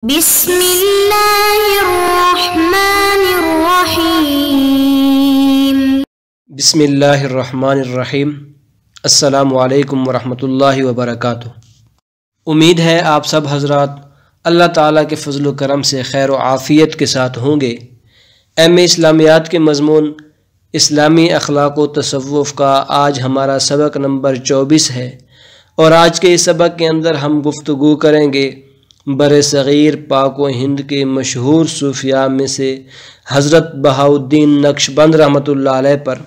بسم اللہ الرحمن الرحیم بسم اللہ الرحمن الرحیم۔ السلام علیکم ورحمۃ اللہ وبرکاتہ۔ امید ہے آپ سب حضرات اللہ تعالیٰ کے فضل و کرم سے خیر و عافیت کے ساتھ ہوں گے۔ ایم اسلامیات کے مضمون اسلامی اخلاق و تصوف کا آج ہمارا سبق نمبر 24 ہے، اور آج کے اس سبق کے اندر ہم گفتگو کریں گے بر صغیر پاک و ہند کے مشہور صوفیاء میں سے حضرت بہاؤالدین نقشبند رحمۃ اللہ علیہ پر۔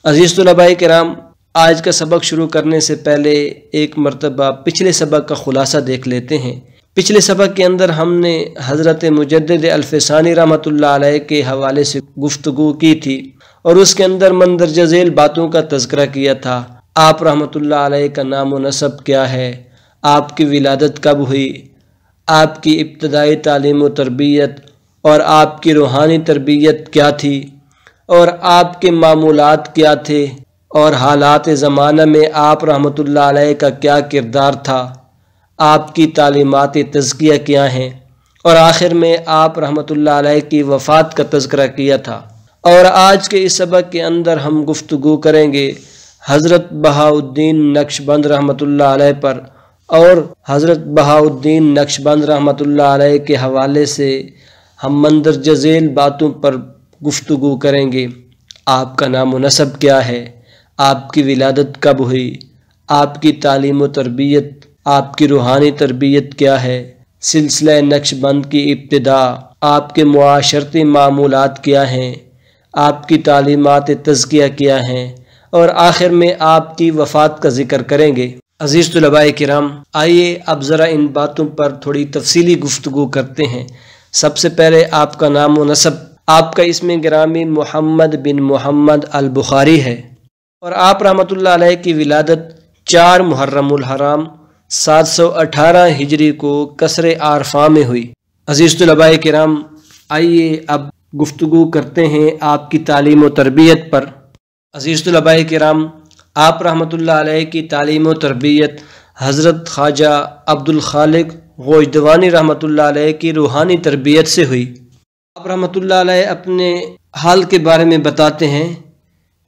عزیز طلباء کرام، آج کا سبق شروع کرنے سے پہلے ایک مرتبہ پچھلے سبق کا خلاصہ دیکھ لیتے ہیں۔ پچھلے سبق کے اندر ہم نے حضرت مجدد الفسانی رحمۃ اللہ علیہ کے حوالے سے گفتگو کی تھی، اور اس کے اندر مندرجہ ذیل باتوں کا تذکرہ کیا تھا۔ آپ رحمۃ اللہ علیہ کا نام و نسب کیا ہے، آپ کی ولادت کب ہوئی، آپ کی ابتدائی تعلیم و تربیت اور آپ کی روحانی تربیت کیا تھی، اور آپ کے معمولات کیا تھے، اور حالات زمانہ میں آپ رحمۃ اللہ علیہ کا کیا کردار تھا، آپ کی تعلیمات تزکیہ کیا ہیں، اور آخر میں آپ رحمۃ اللہ علیہ کی وفات کا تذکرہ کیا تھا۔ اور آج کے اس سبق کے اندر ہم گفتگو کریں گے حضرت بہاؤالدین نقشبند رحمۃ اللہ علیہ پر، اور حضرت بہاؤالدین نقشبند رحمۃ اللہ علیہ کے حوالے سے ہم مندرجہ ذیل باتوں پر گفتگو کریں گے۔ آپ کا نام و نسب کیا ہے، آپ کی ولادت کب ہوئی، آپ کی تعلیم و تربیت، آپ کی روحانی تربیت کیا ہے، سلسلہ نقشبند کی ابتدا، آپ کے معاشرتی معمولات کیا ہیں، آپ کی تعلیمات تزکیہ کیا ہیں، اور آخر میں آپ کی وفات کا ذکر کریں گے۔ عزیز طلباء کرام، آئیے اب ذرا ان باتوں پر تھوڑی تفصیلی گفتگو کرتے ہیں۔ سب سے پہلے آپ کا نام و نسب۔ آپ کا اسم گرامی محمد بن محمد البخاری ہے، اور آپ رحمۃ اللہ علیہ کی ولادت 4 محرم الحرام 718 ہجری کو قصر عارفہ میں ہوئی۔ عزیز طلباء کرام، آئیے اب گفتگو کرتے ہیں آپ کی تعلیم و تربیت پر۔ عزیز طلباء کرام، آپ رحمۃ اللہ علیہ کی تعلیم و تربیت حضرت خواجہ عبدالخالق غوث رحمۃ اللہ علیہ کی روحانی تربیت سے ہوئی۔ آپ رحمۃ اللہ علیہ اپنے حال کے بارے میں بتاتے ہیں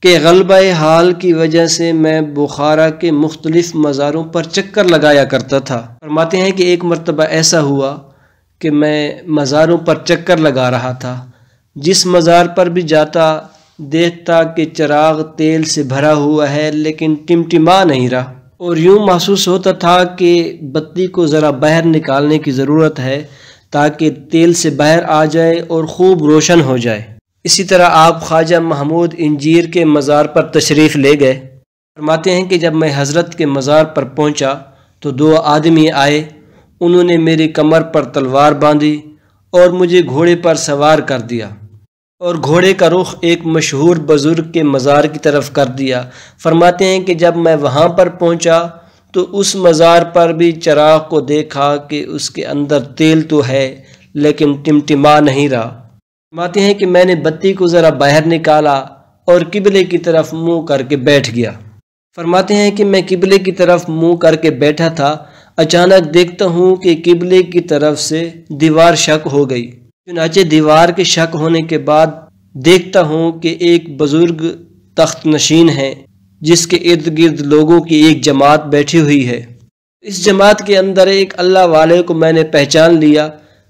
کہ غلبہ حال کی وجہ سے میں بخارا کے مختلف مزاروں پر چکر لگایا کرتا تھا۔ فرماتے ہیں کہ ایک مرتبہ ایسا ہوا کہ میں مزاروں پر چکر لگا رہا تھا، جس مزار پر بھی جاتا دیکھتا کہ چراغ تیل سے بھرا ہوا ہے لیکن ٹمٹما نہیں رہا، اور یوں محسوس ہوتا تھا کہ بتی کو ذرا باہر نکالنے کی ضرورت ہے تاکہ تیل سے باہر آ جائے اور خوب روشن ہو جائے۔ اسی طرح آپ خواجہ محمود انجیر کے مزار پر تشریف لے گئے۔ فرماتے ہیں کہ جب میں حضرت کے مزار پر پہنچا تو 2 آدمی آئے، انہوں نے میری کمر پر تلوار باندھی اور مجھے گھوڑے پر سوار کر دیا، اور گھوڑے کا رخ ایک مشہور بزرگ کے مزار کی طرف کر دیا۔ فرماتے ہیں کہ جب میں وہاں پر پہنچا تو اس مزار پر بھی چراغ کو دیکھا کہ اس کے اندر تیل تو ہے لیکن ٹمٹما نہیں رہا۔ فرماتے ہیں کہ میں نے بتی کو ذرا باہر نکالا اور قبلے کی طرف منہ کر کے بیٹھ گیا۔ فرماتے ہیں کہ میں قبلے کی طرف منہ کر کے بیٹھا تھا، اچانک دیکھتا ہوں کہ قبلے کی طرف سے دیوار شق ہو گئی۔ چنانچہ دیوار کے شق ہونے کے بعد دیکھتا ہوں کہ ایک بزرگ تخت نشین ہے، جس کے ارد گرد لوگوں کی ایک جماعت بیٹھی ہوئی ہے۔ اس جماعت کے اندر ایک اللہ والے کو میں نے پہچان لیا،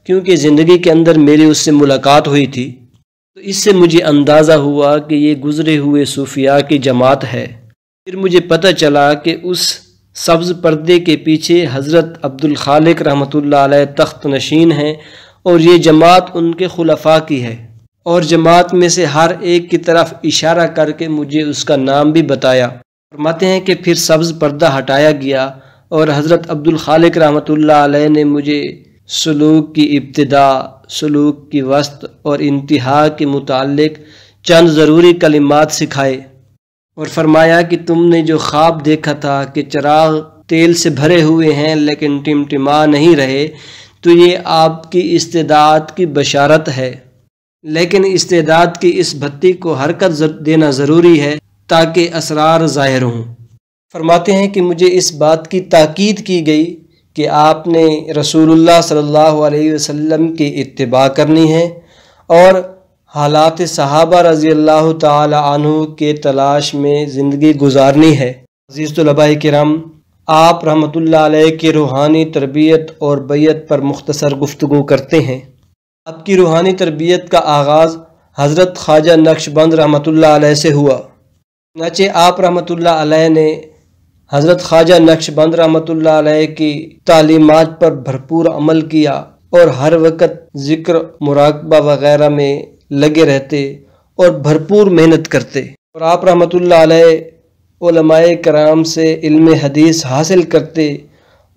کیونکہ زندگی کے اندر میری اس سے ملاقات ہوئی تھی، تو اس سے مجھے اندازہ ہوا کہ یہ گزرے ہوئے صوفیاء کی جماعت ہے۔ پھر مجھے پتہ چلا کہ اس سبز پردے کے پیچھے حضرت عبدالخالق رحمۃ اللہ علیہ تخت نشین ہیں، اور یہ جماعت ان کے خلفاء کی ہے، اور جماعت میں سے ہر ایک کی طرف اشارہ کر کے مجھے اس کا نام بھی بتایا۔ فرماتے ہیں کہ پھر سبز پردہ ہٹایا گیا، اور حضرت عبدالخالق رحمۃ اللہ علیہ نے مجھے سلوک کی ابتدا، سلوک کی وسط اور انتہا کے متعلق چند ضروری کلمات سکھائے، اور فرمایا کہ تم نے جو خواب دیکھا تھا کہ چراغ تیل سے بھرے ہوئے ہیں لیکن ٹمٹما نہیں رہے، تو یہ آپ کی استعداد کی بشارت ہے، لیکن استعداد کی اس بتی کو حرکت دینا ضروری ہے تاکہ اسرار ظاہر ہوں۔ فرماتے ہیں کہ مجھے اس بات کی تاکید کی گئی کہ آپ نے رسول اللہ صلی اللہ علیہ وسلم کی اتباع کرنی ہے اور حالات صحابہ رضی اللہ تعالی عنہ کے تلاش میں زندگی گزارنی ہے۔ عزیز طلباء کرام، آپ رحمۃ اللہ علیہ کی روحانی تربیت اور بیعت پر مختصر گفتگو کرتے ہیں۔ آپ کی روحانی تربیت کا آغاز حضرت خواجہ نقش بند رحمۃ اللہ علیہ سے ہوا۔ چنانچہ آپ رحمۃ اللہ علیہ نے حضرت خواجہ نقش بند رحمۃ اللہ علیہ کی تعلیمات پر بھرپور عمل کیا اور ہر وقت ذکر، مراقبہ وغیرہ میں لگے رہتے اور بھرپور محنت کرتے، اور آپ رحمۃ اللہ علیہ علماء کرام سے علم حدیث حاصل کرتے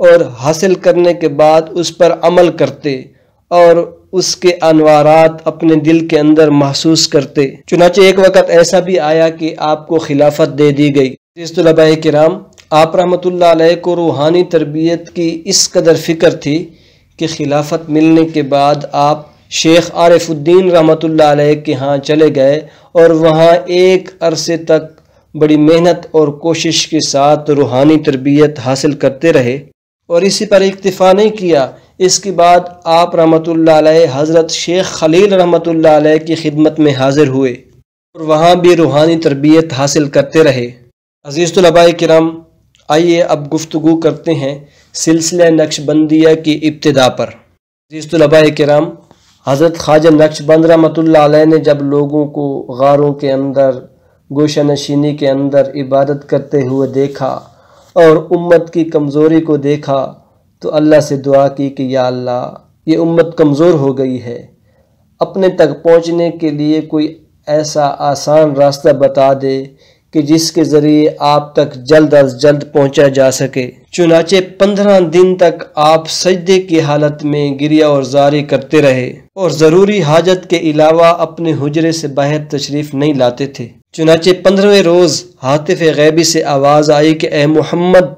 اور حاصل کرنے کے بعد اس پر عمل کرتے اور اس کے انوارات اپنے دل کے اندر محسوس کرتے۔ چنانچہ ایک وقت ایسا بھی آیا کہ آپ کو خلافت دے دی گئی۔ عزیز طلباء کرام، آپ رحمۃ اللہ علیہ کو روحانی تربیت کی اس قدر فکر تھی کہ خلافت ملنے کے بعد آپ شیخ عارف الدین رحمۃ اللہ علیہ کے ہاں چلے گئے اور وہاں ایک عرصے تک بڑی محنت اور کوشش کے ساتھ روحانی تربیت حاصل کرتے رہے اور اسی پر اکتفا نہیں کیا۔ اس کے بعد آپ رحمۃ اللہ علیہ حضرت شیخ خلیل رحمۃ اللہ علیہ کی خدمت میں حاضر ہوئے اور وہاں بھی روحانی تربیت حاصل کرتے رہے۔ عزیز طلباء کرام، آئیے اب گفتگو کرتے ہیں سلسلہ نقش بندیہ کی ابتدا پر۔ عزیز طلباء کرام، حضرت خواجہ نقش بند رحمۃ اللہ علیہ نے جب لوگوں کو غاروں کے اندر، گوشہ نشینی کے اندر عبادت کرتے ہوئے دیکھا اور امت کی کمزوری کو دیکھا تو اللہ سے دعا کی کہ یا اللہ، یہ امت کمزور ہو گئی ہے، اپنے تک پہنچنے کے لیے کوئی ایسا آسان راستہ بتا دے کہ جس کے ذریعے آپ تک جلد از جلد پہنچا جا سکے۔ چنانچہ 15 دن تک آپ سجدے کی حالت میں گریہ اور زاری کرتے رہے اور ضروری حاجت کے علاوہ اپنے حجرے سے باہر تشریف نہیں لاتے تھے۔ چنانچہ 15ویں روز ہاتف غیبی سے آواز آئی کہ اے محمد،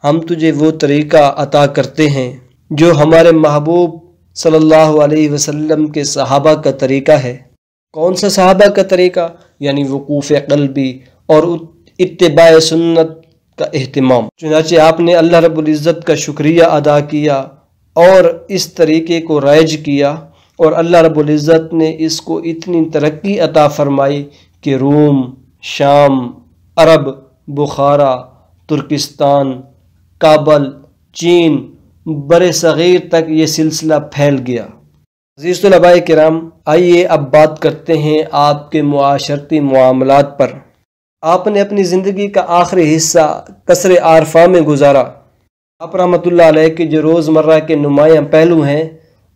ہم تجھے وہ طریقہ عطا کرتے ہیں جو ہمارے محبوب صلی اللہ علیہ وسلم کے صحابہ کا طریقہ ہے۔ کون سا صحابہ کا طریقہ؟ یعنی وقوف قلبی اور اتباع سنت کا اہتمام۔ چنانچہ آپ نے اللہ رب العزت کا شکریہ ادا کیا اور اس طریقے کو رائج کیا، اور اللہ رب العزت نے اس کو اتنی ترقی عطا فرمائی کہ روم، شام، عرب، بخارا، ترکستان، کابل، چین، بر صغیر تک یہ سلسلہ پھیل گیا۔ عزیز طلباء کرام، آئیے اب بات کرتے ہیں آپ کے معاشرتی معاملات پر۔ آپ نے اپنی زندگی کا آخری حصہ قصر عارفہ میں گزارا۔ آپ رحمۃ اللہ علیہ کے جو روزمرہ کے نمایاں پہلو ہیں،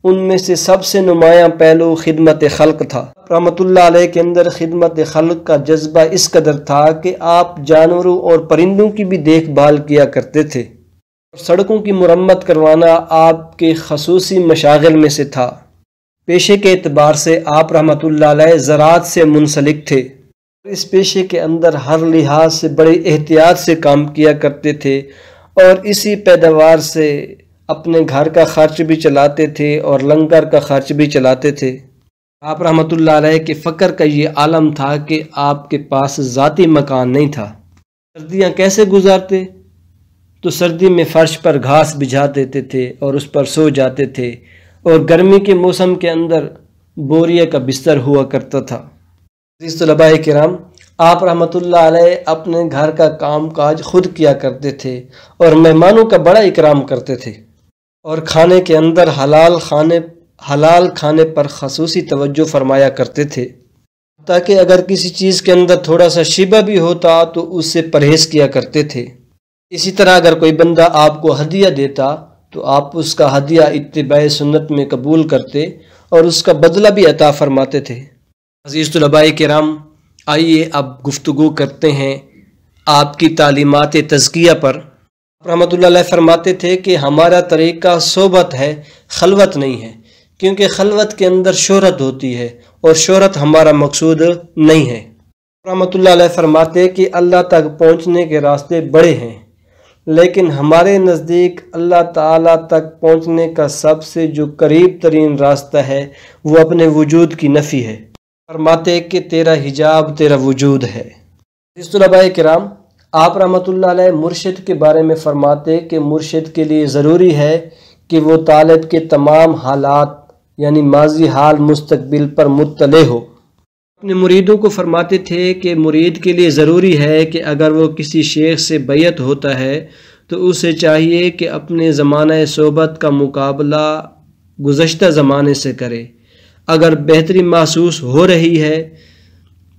ان میں سے سب سے نمایاں پہلو خدمت خلق تھا۔ رحمۃ اللہ علیہ کے اندر خدمت خلق کا جذبہ اس قدر تھا کہ آپ جانوروں اور پرندوں کی بھی دیکھ بھال کیا کرتے تھے۔ سڑکوں کی مرمت کروانا آپ کے خصوصی مشاغل میں سے تھا۔ پیشے کے اعتبار سے آپ رحمۃ اللہ علیہ زراعت سے منسلک تھے۔ اس پیشے کے اندر ہر لحاظ سے بڑی احتیاط سے کام کیا کرتے تھے اور اسی پیداوار سے اپنے گھر کا خرچ بھی چلاتے تھے اور لنگر کا خرچ بھی چلاتے تھے۔ آپ رحمۃ اللہ علیہ کے فقر کا یہ عالم تھا کہ آپ کے پاس ذاتی مکان نہیں تھا۔ سردیاں کیسے گزارتے؟ تو سردی میں فرش پر گھاس بچھا دیتے تھے اور اس پر سو جاتے تھے، اور گرمی کے موسم کے اندر بوریے کا بستر ہوا کرتا تھا۔ عزیز طلباء کرام، آپ رحمۃ اللہ علیہ اپنے گھر کا کام کاج خود کیا کرتے تھے اور مہمانوں کا بڑا اکرام کرتے تھے، اور کھانے کے اندر حلال کھانے پر خصوصی توجہ فرمایا کرتے تھے، تاکہ اگر کسی چیز کے اندر تھوڑا سا شبہ بھی ہوتا تو اس سے پرہیز کیا کرتے تھے۔ اسی طرح اگر کوئی بندہ آپ کو ہدیہ دیتا تو آپ اس کا ہدیہ اتباع سنت میں قبول کرتے اور اس کا بدلہ بھی عطا فرماتے تھے۔ عزیز طلباء کرام، آئیے اب گفتگو کرتے ہیں آپ کی تعلیمات تزکیہ پر۔ رحمۃ اللہ علیہ فرماتے تھے کہ ہمارا طریقہ صحبت ہے، خلوت نہیں ہے، کیونکہ خلوت کے اندر شہرت ہوتی ہے اور شہرت ہمارا مقصود نہیں ہے۔ رحمۃ اللہ علیہ فرماتے کہ اللہ تک پہنچنے کے راستے بڑے ہیں، لیکن ہمارے نزدیک اللہ تعالیٰ تک پہنچنے کا سب سے جو قریب ترین راستہ ہے وہ اپنے وجود کی نفی ہے۔ فرماتے کہ تیرا حجاب تیرا وجود ہے۔ عزیز طلباء کرام، آپ رحمۃ اللہ علیہ مرشد کے بارے میں فرماتے کہ مرشد کے لیے ضروری ہے کہ وہ طالب کے تمام حالات یعنی ماضی حال مستقبل پر مطلع ہو۔ اپنے مریدوں کو فرماتے تھے کہ مرید کے لیے ضروری ہے کہ اگر وہ کسی شیخ سے بیعت ہوتا ہے تو اسے چاہیے کہ اپنے زمانہ صحبت کا مقابلہ گزشتہ زمانے سے کرے۔ اگر بہتری محسوس ہو رہی ہے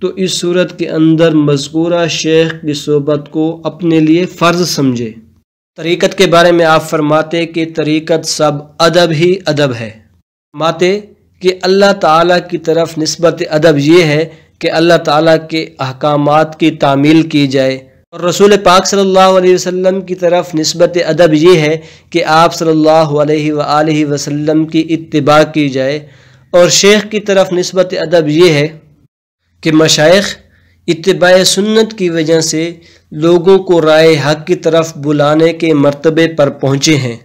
تو اس صورت کے اندر مذکورہ شیخ کی صحبت کو اپنے لیے فرض سمجھے۔ طریقت کے بارے میں آپ فرماتے کہ طریقت سب ادب ہی ادب ہے۔ فرماتے کہ اللہ تعالیٰ کی طرف نسبت ادب یہ ہے کہ اللہ تعالیٰ کے احکامات کی تعمیل کی جائے، اور رسول پاک صلی اللہ علیہ وسلم کی طرف نسبت ادب یہ ہے کہ آپ صلی اللہ علیہ وآلہ وسلم کی اتباع کی جائے، اور شیخ کی طرف نسبت ادب یہ ہے کہ مشائخ اتباع سنت کی وجہ سے لوگوں کو رائے حق کی طرف بلانے کے مرتبے پر پہنچے ہیں۔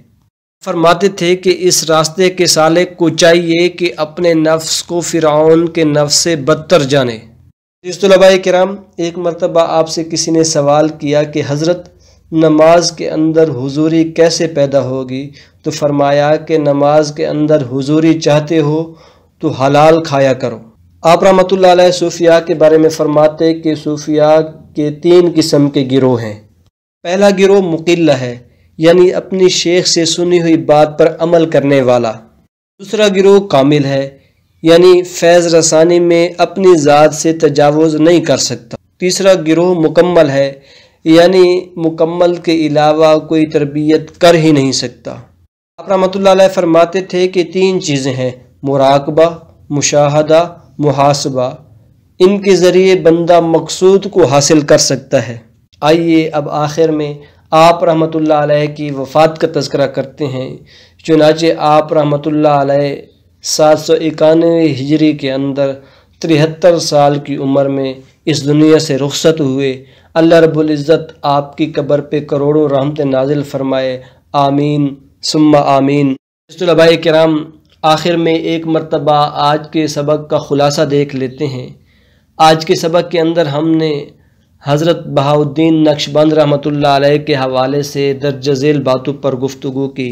فرماتے تھے کہ اس راستے کے سالک کو چاہیے کہ اپنے نفس کو فرعون کے نفس سے بدتر جانے۔ طلباء کرام، ایک مرتبہ آپ سے کسی نے سوال کیا کہ حضرت نماز کے اندر حضوری کیسے پیدا ہوگی؟ تو فرمایا کہ نماز کے اندر حضوری چاہتے ہو تو حلال کھایا کرو۔ آپ رحمۃ اللہ علیہ صوفیاء کے بارے میں فرماتے کہ صوفیاء کے 3 قسم کے گروہ ہیں۔ پہلا گروہ مقلہ ہے، یعنی اپنی شیخ سے سنی ہوئی بات پر عمل کرنے والا۔ دوسرا گروہ کامل ہے، یعنی فیض رسانی میں اپنی ذات سے تجاوز نہیں کر سکتا۔ تیسرا گروہ مکمل ہے، یعنی مکمل کے علاوہ کوئی تربیت کر ہی نہیں سکتا۔ آپ رحمۃ اللہ علیہ فرماتے تھے کہ 3 چیزیں ہیں: مراقبہ، مشاہدہ، محاسبہ۔ ان کے ذریعے بندہ مقصود کو حاصل کر سکتا ہے۔ آئیے اب آخر میں آپ رحمۃ اللہ علیہ کی وفات کا تذکرہ کرتے ہیں۔ چنانچہ آپ رحمۃ اللہ علیہ 791 ہجری کے اندر 73 سال کی عمر میں اس دنیا سے رخصت ہوئے۔ اللہ رب العزت آپ کی قبر پہ کروڑوں رحمت نازل فرمائے، آمین ثم آمین۔ طلباء کرام، آخر میں ایک مرتبہ آج کے سبق کا خلاصہ دیکھ لیتے ہیں۔ آج کے سبق کے اندر ہم نے حضرت بہاؤالدین نقشبند رحمۃ اللہ علیہ کے حوالے سے درج ذیل باتوں پر گفتگو کی۔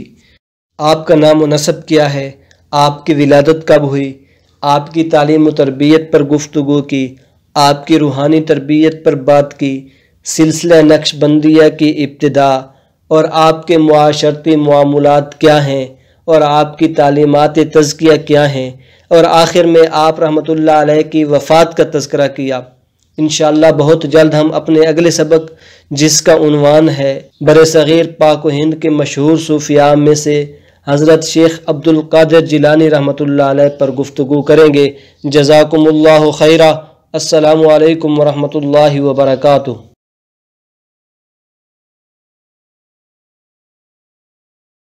آپ کا نام و نسب کیا ہے، آپ کی ولادت کب ہوئی، آپ کی تعلیم و تربیت پر گفتگو کی، آپ کی روحانی تربیت پر بات کی، سلسلہ نقشبندیہ کی ابتدا اور آپ کے معاشرتی معاملات کیا ہیں، اور آپ کی تعلیمات تزکیہ کیا ہیں، اور آخر میں آپ رحمۃ اللہ علیہ کی وفات کا تذکرہ کیا۔ انشاءاللہ بہت جلد ہم اپنے اگلے سبق، جس کا عنوان ہے بر صغیر پاک و ہند کے مشہور صوفیاء میں سے حضرت شیخ عبد القادر جیلانی رحمۃ اللہ علیہ پر گفتگو کریں گے۔ جزاکم اللہ خیرہ۔ السلام علیکم ورحمۃ اللہ وبرکاتہ۔